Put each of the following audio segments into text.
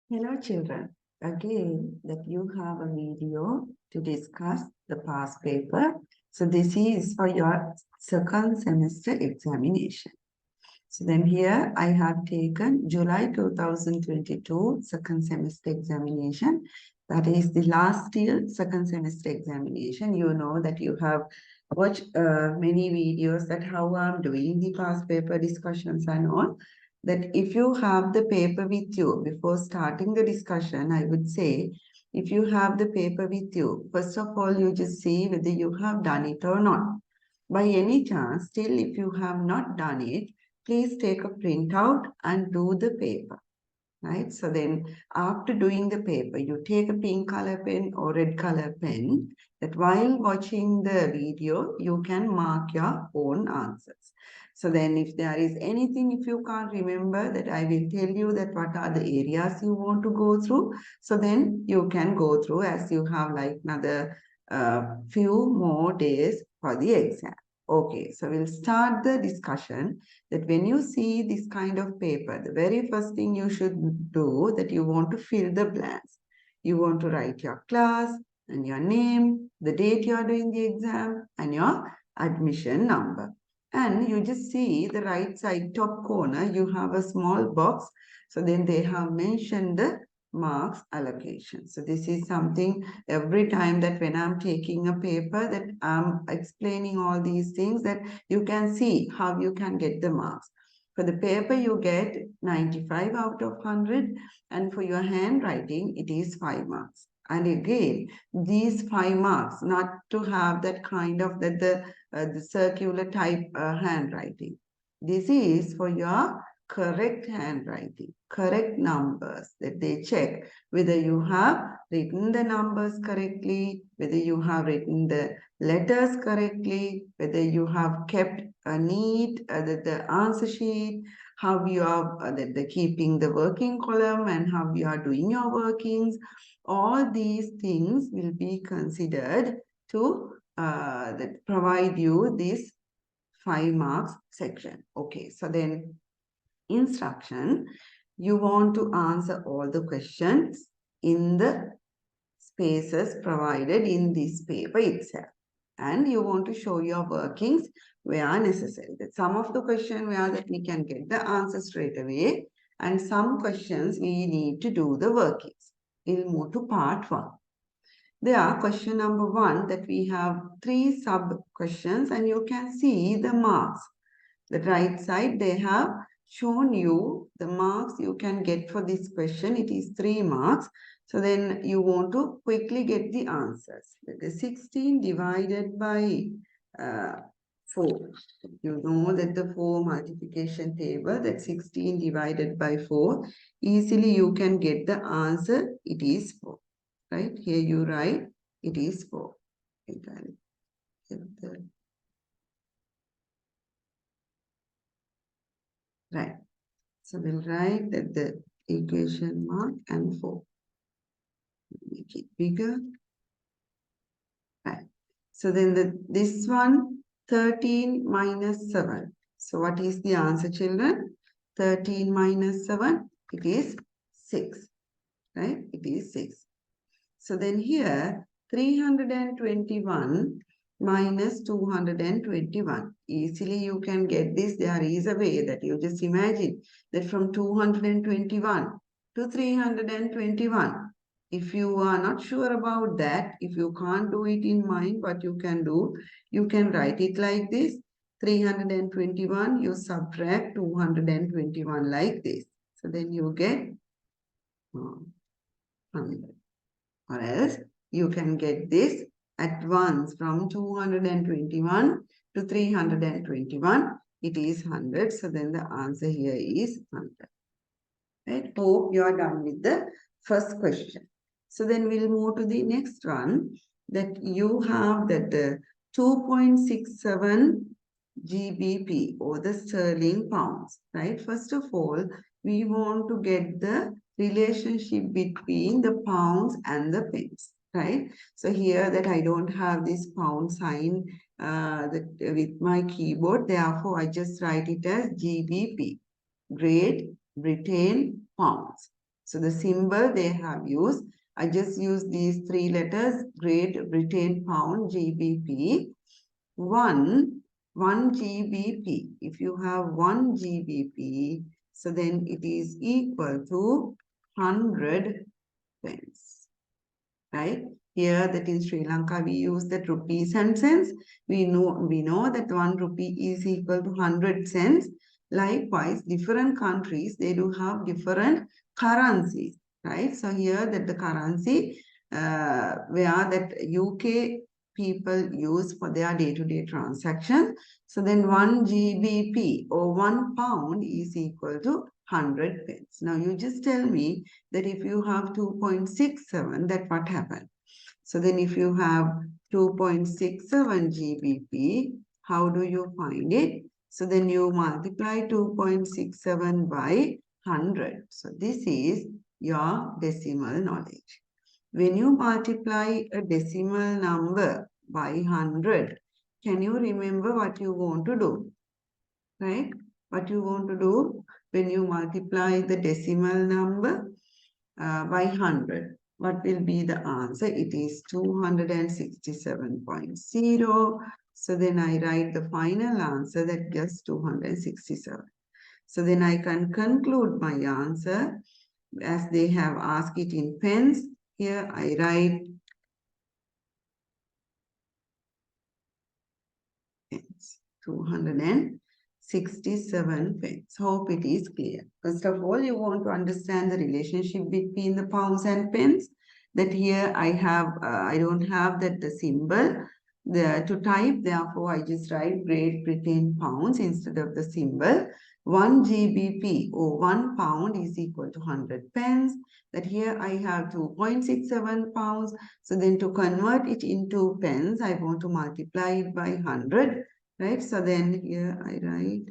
Hello children, again that you have a video to discuss the past paper. So this is for your second semester examination. So then here I have taken July 2022 second semester examination. That is the last year second semester examination. You know that you have watched many videos that how I'm doing the past paper discussions and all. That if you have the paper with you before starting the discussion, I would say if you have the paper with you, first of all, you just see whether you have done it or not. By any chance, still if you have not done it, please take a printout and do the paper, right? So then after doing the paper, you take a pink color pen or red color pen that while watching the video, you can mark your own answers. So then if there is anything, if you can't remember that I will tell you that what are the areas you want to go through. So then you can go through as you have like another few more days for the exam. Okay, so we'll start the discussion that when you see this kind of paper, the very first thing you should do that you want to fill the blanks. You want to write your class and your name, the date you are doing the exam, and your admission number. And you just see the right side top corner, you have a small box. So then they have mentioned the marks allocation. So this is something every time that when I'm taking a paper that I'm explaining all these things that you can see how you can get the marks. For the paper, you get 95 out of 100, and for your handwriting, it is 5 marks. And again, these 5 marks, not to have that kind of the circular type handwriting. This is for your correct handwriting, correct numbers that they check whether you have written the numbers correctly, whether you have written the letters correctly, whether you have kept a neat the answer sheet, how you are keeping the working column and how you are doing your workings. All these things will be considered to that provide you this 5 marks section. Okay, so then instruction, you want to answer all the questions in the spaces provided in this paper itself. And you want to show your workings where necessary. That some of the questions where that we can get the answer straight away, and some questions we need to do the workings. We'll move to part 1. There, question number 1 that we have 3 sub questions and you can see the marks. The right side, they have shown you the marks you can get for this question. It is 3 marks. So then you want to quickly get the answers. That is 16 divided by 4. You know that the 4 multiplication table, that 16 divided by 4, easily you can get the answer. It is 4. Right? Here you write, it is 4. Right. So we'll write that the equation mark and 4. Make it bigger. Right. So then this one, 13 minus 7. So what is the answer, children? 13 minus 7, it is 6. Right? It is 6. So then here, 321 minus 221. Easily you can get this. There is a way that you just imagine that from 221 to 321. If you are not sure about that, if you can't do it in mind, what you can do, you can write it like this. 321, you subtract 221 like this. So then you get 100. Or else you can get this at once from 221 to 321. It is 100. So then the answer here is 100. Right? Hope you are done with the first question. So then we'll move to the next one, that you have that 2.67 GBP or the sterling pounds, right? First of all, we want to get the relationship between the pounds and the pence, right? So here that I don't have this pound sign with my keyboard, therefore I just write it as GBP, Great Britain pounds. So the symbol they have used, I just used these three letters, Great Britain Pound, GBP. 1 GBP. If you have 1 GBP, so then it is equal to 100 pence, right? Here that in Sri Lanka we use that rupees and cents. We know that 1 rupee is equal to 100 cents. Likewise, different countries, they do have different currencies, right? So here that the currency where that UK people use for their day-to-day transactions. So then 1 GBP or 1 pound is equal to 100 pence. Now you just tell me that if you have 2.67, that what happened? So then if you have 2.67 GBP, how do you find it? So then you multiply 2.67 by 100. So this is your decimal knowledge. When you multiply a decimal number by 100, can you remember what you want to do? Right? What you want to do when you multiply the decimal number by 100? What will be the answer? It is 267.0. So then I write the final answer that gets 267. So then I can conclude my answer as they have asked it in pence. Here I write pence, 267 pence. Hope it is clear. First of all, you want to understand the relationship between the pounds and pence. That here I have, I don't have that the symbol to type. Therefore, I just write Great Britain pounds instead of the symbol. 1 GBP or 1 pound is equal to 100 pence. That here I have 2.67 pounds. So then to convert it into pence, I want to multiply it by 100, right? So then here I write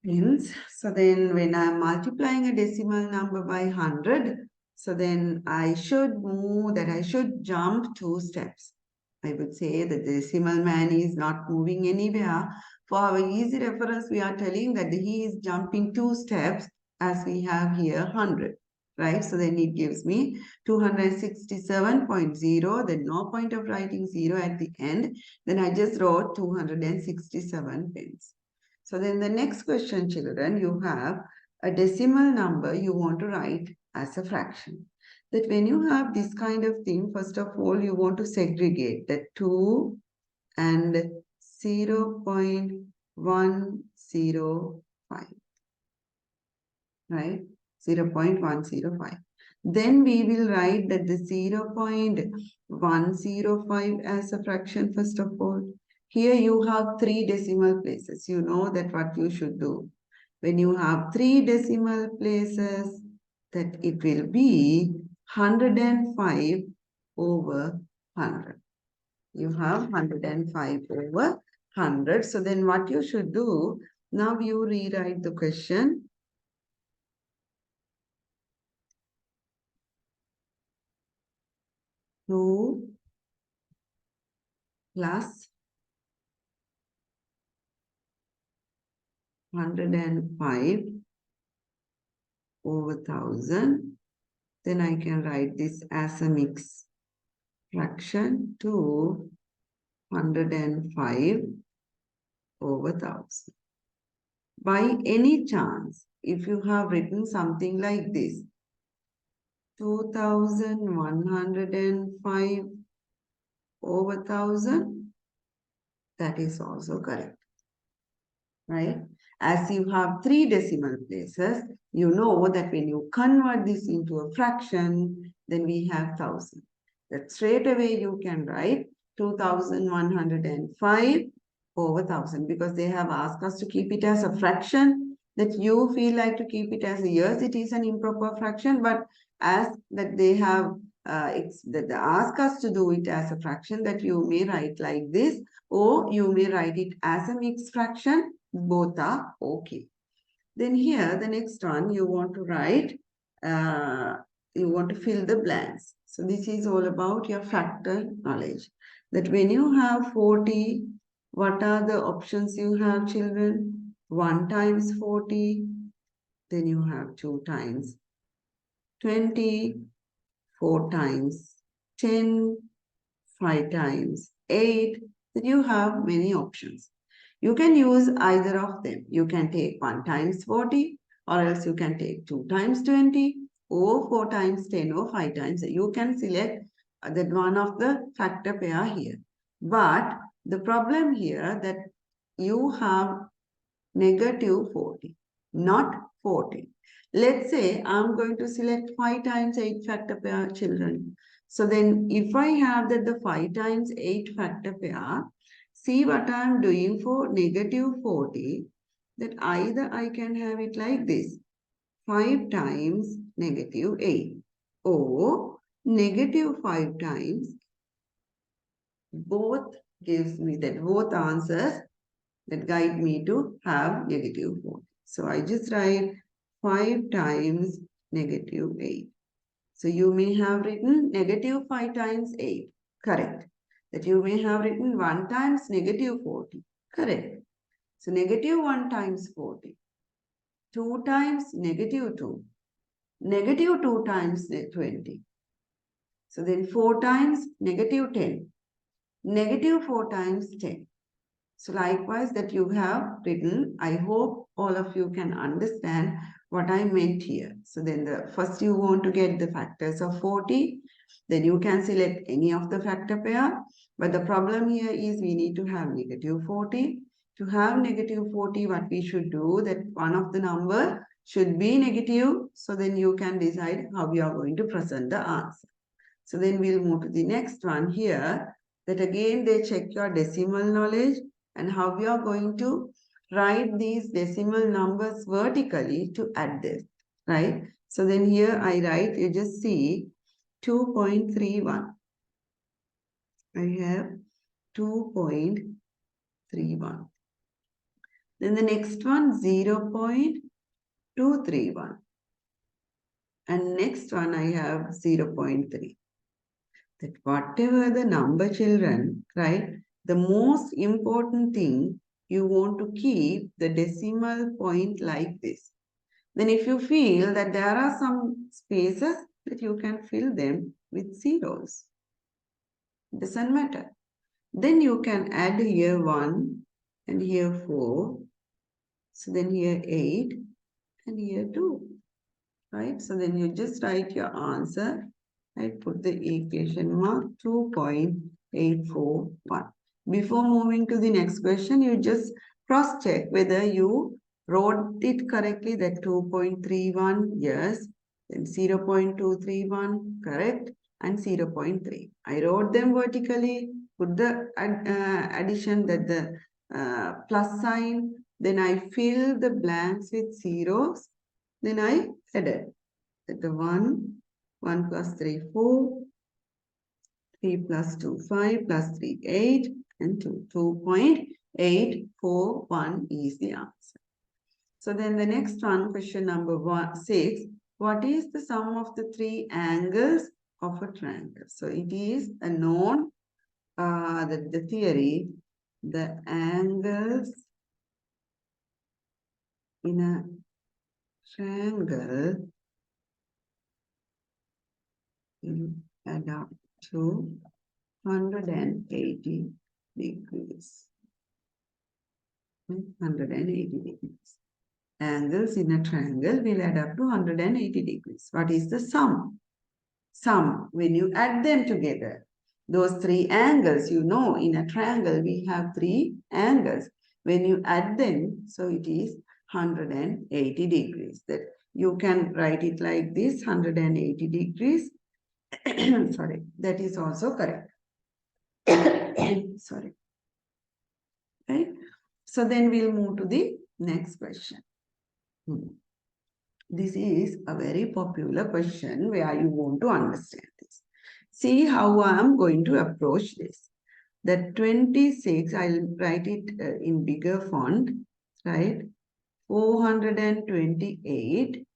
pence. So then when I'm multiplying a decimal number by 100, so then I should jump 2 steps. I would say that the decimal man is not moving anywhere. For our easy reference, we are telling that he is jumping 2 steps as we have here 100, right? So then it gives me 267.0, then no point of writing 0 at the end. Then I just wrote 267 pence. So then the next question, children, you have a decimal number you want to write as a fraction. That when you have this kind of thing, first of all, you want to segregate the 2 and 0.105, right? 0.105. Then we will write that the 0.105 as a fraction first of all. Here you have 3 decimal places. You know that what you should do. When you have 3 decimal places, that it will be 105 over 100. You have 105 over 100. So then what you should do, now you rewrite the question. 2 plus 105 over 1000. Then I can write this as a mixed fraction, 2 105 over 1000. By any chance, if you have written something like this, 2105 over 1000, that is also correct, right? As you have 3 decimal places, you know that when you convert this into a fraction, then we have 1000. That straight away you can write 2105 over 1000 because they have asked us to keep it as a fraction that you feel like to keep it as a yes, it is an improper fraction, but as that they have that they ask us to do it as a fraction, that you may write like this or you may write it as a mixed fraction. Both are okay. Then here the next one you want to write, you want to fill the blanks. So this is all about your factor knowledge. That when you have 40, what are the options you have, children? 1 times 40, then you have 2 times 20, 4 times 10, 5 times 8, then you have many options. You can use either of them. You can take 1 times 40, or else you can take 2 times 20, or 4 times 10, or 5 times. You can select that one of the factor pair here. But the problem here that you have negative 40, not 40. Let's say I'm going to select 5 times 8 factor pair, children. So then if I have that the 5 times 8 factor pair, see what I'm doing for negative 40, that either I can have it like this, 5 times negative 8, or negative 5 times, both gives me that, both answers that guide me to have negative 40. So I just write 5 times negative 8. So you may have written negative 5 times 8. Correct. That you may have written 1 times negative 40. Correct. So negative 1 times 40. 2 times negative 2. Negative 2 times 20. So then 4 times negative 10. Negative 4 times 10. So likewise that you have written, I hope all of you can understand what I meant here. So then first you want to get the factors of 40, then you can select any of the factor pair. But the problem here is we need to have negative 40. To have negative 40, what we should do, that one of the number should be negative. So then you can decide how you are going to present the answer. So then we'll move to the next one here, that again they check your decimal knowledge and how we are going to write these decimal numbers vertically to add this, right? So then here I write, you just see 2.31. I have 2.31. Then the next one 0.231. And next one I have 0.3. That whatever the number, children, right? The most important thing, you want to keep the decimal point like this. Then if you feel that there are some spaces, that you can fill them with zeros. It doesn't matter. Then you can add here 1 and here 4. So then here 8 and here 2. Right? So then you just write your answer. I put the equation mark 2.841. Before moving to the next question, you just cross-check whether you wrote it correctly, that 2.31, yes, then 0.231, correct, and 0.3. I wrote them vertically, put the addition, that the plus sign, then I fill the blanks with zeros, then I added the 1 plus 3, 4, 3 plus 2, 5, plus 3, 8, and 2. 2.841 is the answer. So then the next one, question number 6. What is the sum of the 3 angles of a triangle? So it is a known, the theory, the angles in a triangle will add up to 180 degrees. 180 degrees. Angles in a triangle will add up to 180 degrees. What is the sum? Sum, when you add them together, those 3 angles, you know, in a triangle we have 3 angles. When you add them, so it is 180 degrees. That you can write it like this, 180 degrees. Sorry, that is also correct. Sorry. Right? So then we'll move to the next question. This is a very popular question where you want to understand this. See how I am going to approach this. That 26, I'll write it in bigger font, right? 428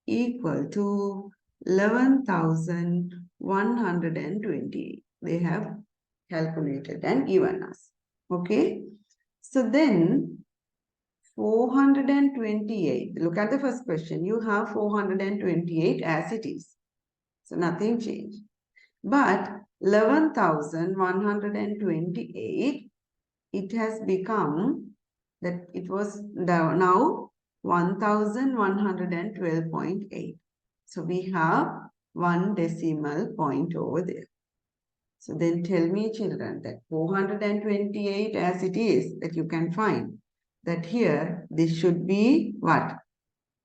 equal to 11,120. They have calculated and given us. Okay. So then 428. Look at the first question. You have 428 as it is. So nothing changed. But 11,128, it has become that it was now 1112.8. So we have one decimal point over there. So then tell me, children, that 428 as it is, that you can find, that here this should be what?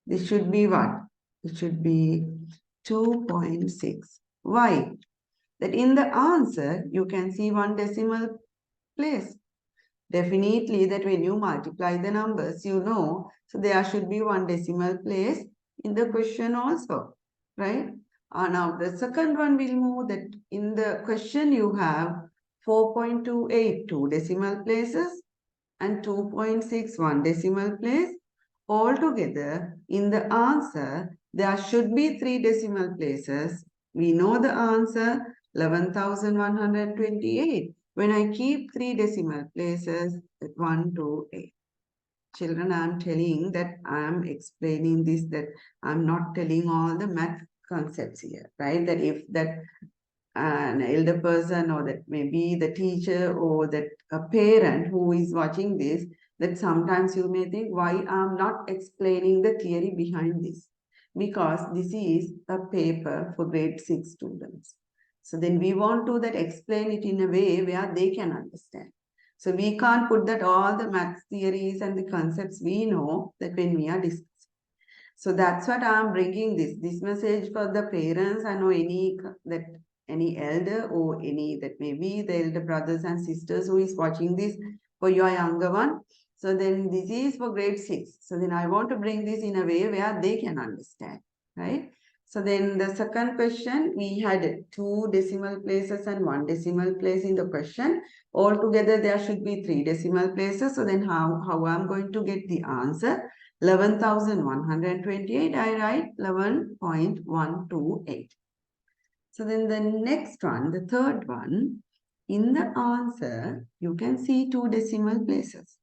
This should be what? It should be 2.6. Why? That in the answer, you can see one decimal place. Definitely that when you multiply the numbers, you know, so there should be one decimal place in the question also, right? Now the second one will move that in the question you have 4.28, two decimal places, and 2.61 decimal place. Altogether, in the answer, there should be three decimal places. We know the answer, 11,128. When I keep three decimal places, 1, 2, 8. Children, I am telling that I am explaining this, that I am not telling all the math concepts here, right? That if that an elder person or that maybe the teacher or that a parent who is watching this, that sometimes you may think, why I'm not explaining the theory behind this? Because this is a paper for grade 6 students. So then we want to that explain it in a way where they can understand. So we can't put that all the math theories and the concepts we know that when we are discussing. So that's what I'm bringing this message for the parents. I know any elder or any that maybe the elder brothers and sisters who is watching this for your younger one. So then this is for grade 6. So then I want to bring this in a way where they can understand, right? So then the second question, we had two decimal places and one decimal place in the question. Altogether, there should be three decimal places. So then how I'm going to get the answer? 11,128, I write 11.128. So then the next one, the third one, in the answer, you can see two decimal places.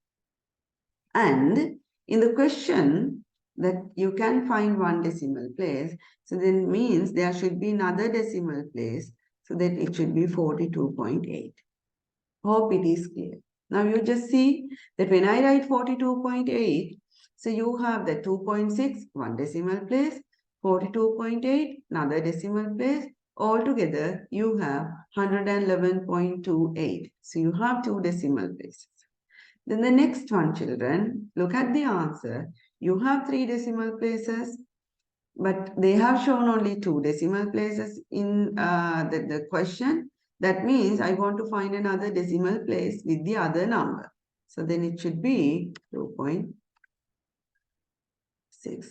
And in the question, that you can find one decimal place. So then means there should be another decimal place. So that it should be 42.8. Hope it is clear. Now you just see that when I write 42.8, so you have the 2.6, one decimal place, 42.8, another decimal place. Altogether, you have 111.28. So you have two decimal places. Then the next one, children, look at the answer. You have three decimal places, but they have shown only two decimal places in the question. That means I want to find another decimal place with the other number. So then it should be 2.6.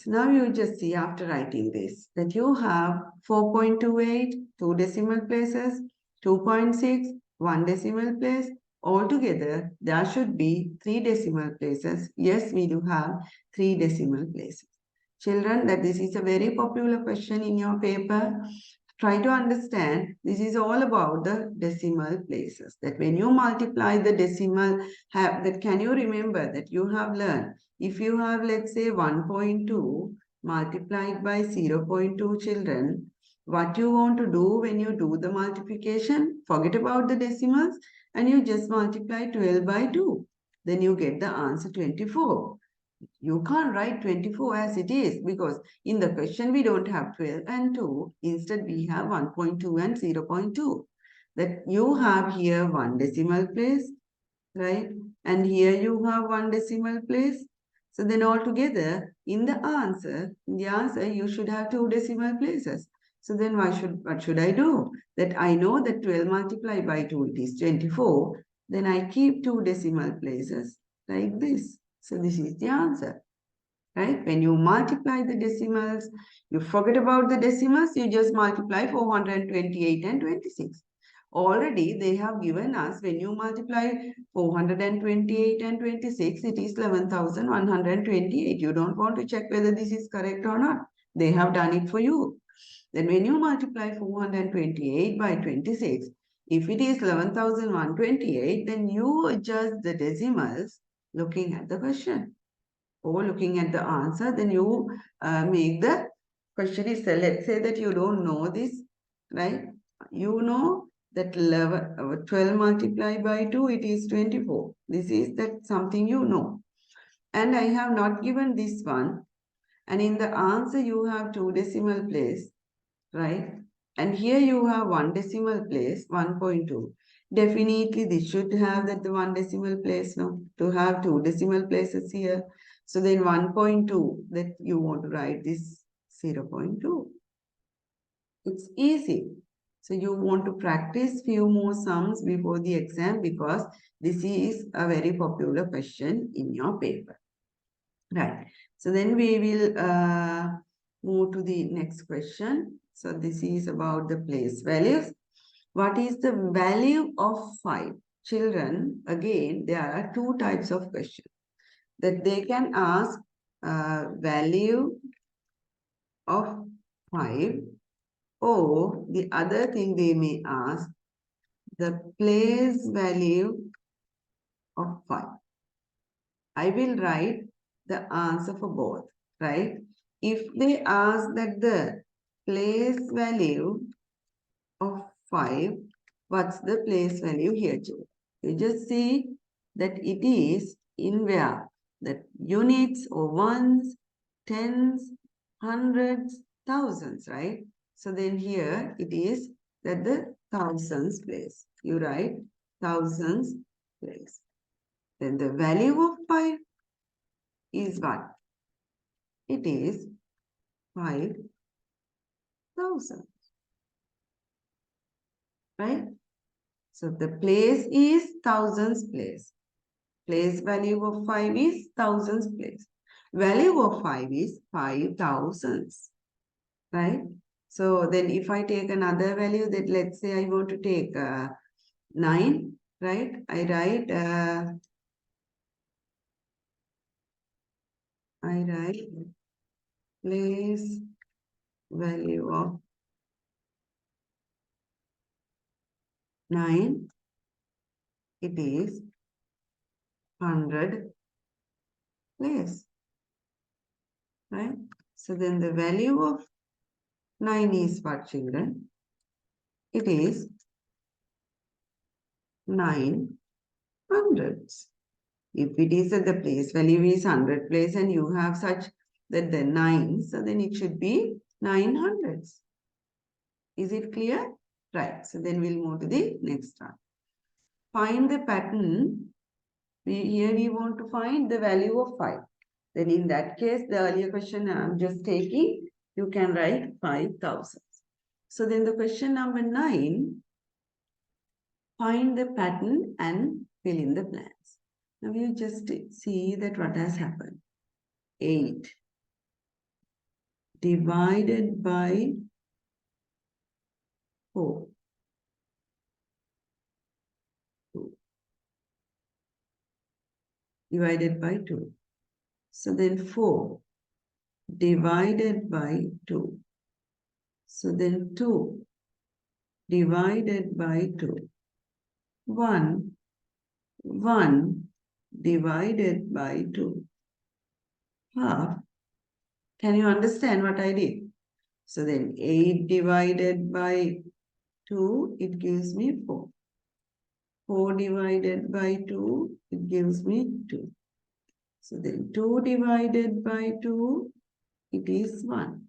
Now you just see after writing this that you have 4.28, two decimal places, 2.6, one decimal place. Altogether, there should be three decimal places. Yes, we do have three decimal places. Children, that this is a very popular question in your paper. Try to understand, this is all about the decimal places. That when you multiply the decimal, that can you remember that you have learned, if you have, let's say, 1.2 multiplied by 0.2, children, what you want to do when you do the multiplication, forget about the decimals and you just multiply 12 by 2. Then you get the answer 24. You can't write 24 as it is because in the question we don't have 12 and 2. Instead we have 1.2 and 0.2. That you have here one decimal place, right? And here you have one decimal place. So then altogether in the answer you should have two decimal places. So then what should I do? That I know that 12 multiplied by 2 it is 24. Then I keep two decimal places like this. So this is the answer, right? When you multiply the decimals, you forget about the decimals, you just multiply 428 and 26. Already they have given us, when you multiply 428 and 26, it is 11,128. You don't want to check whether this is correct or not. They have done it for you. Then when you multiply 428 by 26, if it is 11,128, then you adjust the decimals looking at the question. or looking at the answer, then you make the question is, let's say that you don't know this, right? You know that 12 multiplied by 2, it is 24. This is that something you know. And I have not given this one. And in the answer, you have 2 decimal place, right? And here you have 1 decimal place, 1.2. Definitely this should have that the 1 decimal place, no? To have 2 decimal places here. So then 1.2, that you want to write this 0.2. It's easy. So you want to practice few more sums before the exam, because this is a very popular question in your paper. Right. So then we will move to the next question. So this is about the place values. What is the value of 5? Children, again, there are 2 types of questions that they can ask. Value of 5, or the other thing they may ask, the place value of 5. I will write the answer for both, right? If they ask that the place value of 5, what's the place value here, children? You just see that it is in where? That units or ones, tens, hundreds, thousands, right? So then here it is that the thousands place. You write thousands place. Then the value of 5 is what? It is 5,000, right? So the place is thousands place. Place value of 5 is thousands place. Value of 5 is 5,000s, right? So then if I take another value, that let's say I want to take 9, right? I write place value of 9. It is 100 place, right? So then the value of 9 is what, children? It is 9 hundreds. If it is that the place value is 100 place and you have such that the 9, so then it should be 900s. Is it clear? Right. So then we'll move to the next one. Find the pattern. Here we want to find the value of 5. Then in that case, the earlier question I'm just taking, you can write 5,000. So then the question number 9, find the pattern and fill in the blanks. Now you just see that what has happened. 8 divided by 4. 2 divided by 2. So then 4 divided by 2. So then 2 divided by 2. 1 divided by 2. Half. Can you understand what I did? So then 8 divided by 2, it gives me 4. 4 divided by 2, it gives me 2. So then 2 divided by 2, it is 1.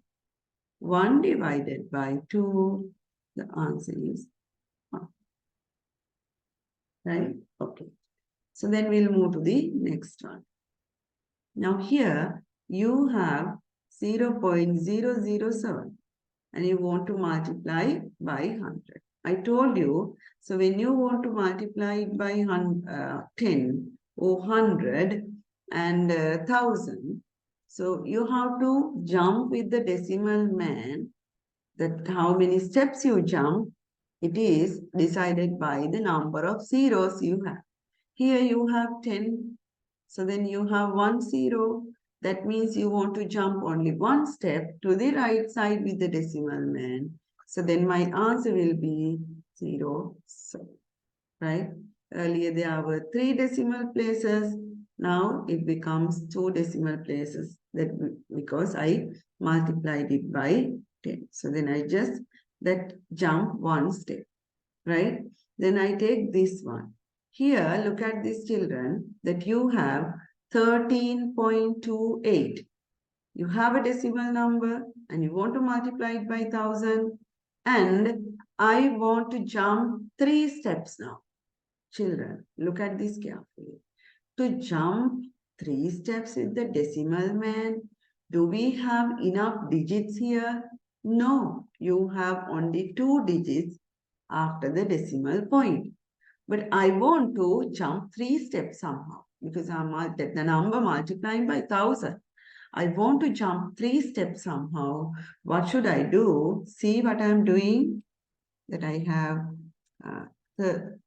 1 divided by 2, the answer is 1. Right? Okay. So then we'll move to the next one. Now here you have 0.007 and you want to multiply by 100. I told you, so when you want to multiply it by 10 or 100 and 1000, so you have to jump with the decimal man, that how many steps you jump, it is decided by the number of zeros you have. Here you have 10, so then you have 1 0. That means you want to jump only 1 step to the right side with the decimal man. So then my answer will be 0, 7, right? Earlier there were 3 decimal places. Now it becomes 2 decimal places because I multiplied it by 10. So then I just that jump 1 step, right? Then I take this one. Here, look at these children that you have 13.28. You have a decimal number and you want to multiply it by 1000, and I want to jump 3 steps now. Children, look at this carefully. To jump 3 steps with the decimal man, do we have enough digits here? No, you have only 2 digits after the decimal point. But I want to jump 3 steps somehow because the number multiplying by 1000. I want to jump 3 steps somehow. What should I do? See what I'm doing? That I have the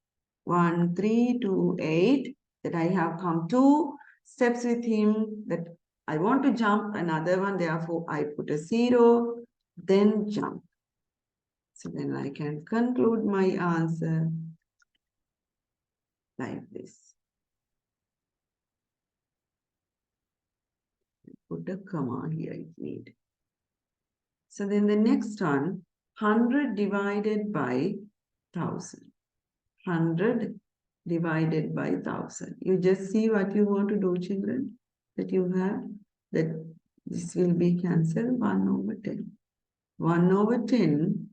1, 3, 2, 8. That I have come 2 steps with him. That I want to jump another one. Therefore, I put a 0, then jump. So then I can conclude my answer like this. Put a comma here if need. So then the next one, 100 divided by 1000. 100 divided by 1000. You just see what you want to do, children, that you have, that this will be cancelled 1 over 10. 1 over 10,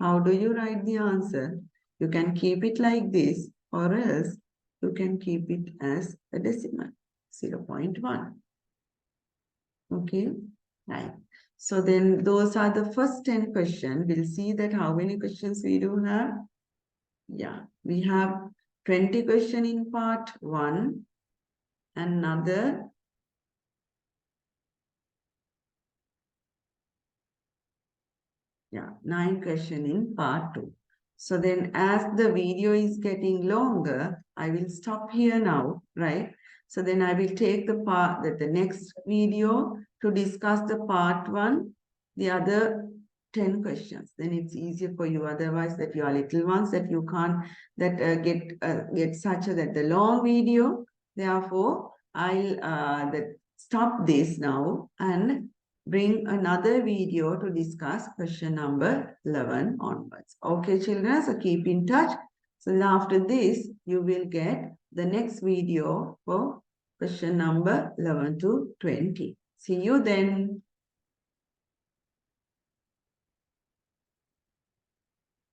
how do you write the answer? You can keep it like this, or else you can keep it as a decimal, 0.1. Okay, right. So then those are the first 10 questions. We'll see that how many questions we do have. Yeah, we have 20 questions in part 1, another 9 questions in part 2. So then as the video is getting longer, I will stop here now, right? So then I will take the next video to discuss the part 1, the other 10 questions. Then it's easier for you. Otherwise, that you are little ones that you can't get such that the long video. Therefore, I'll stop this now and bring another video to discuss question number 11 onwards. Okay, children, so keep in touch. So after this, you will get the next video for question number 11 to 20. See you then.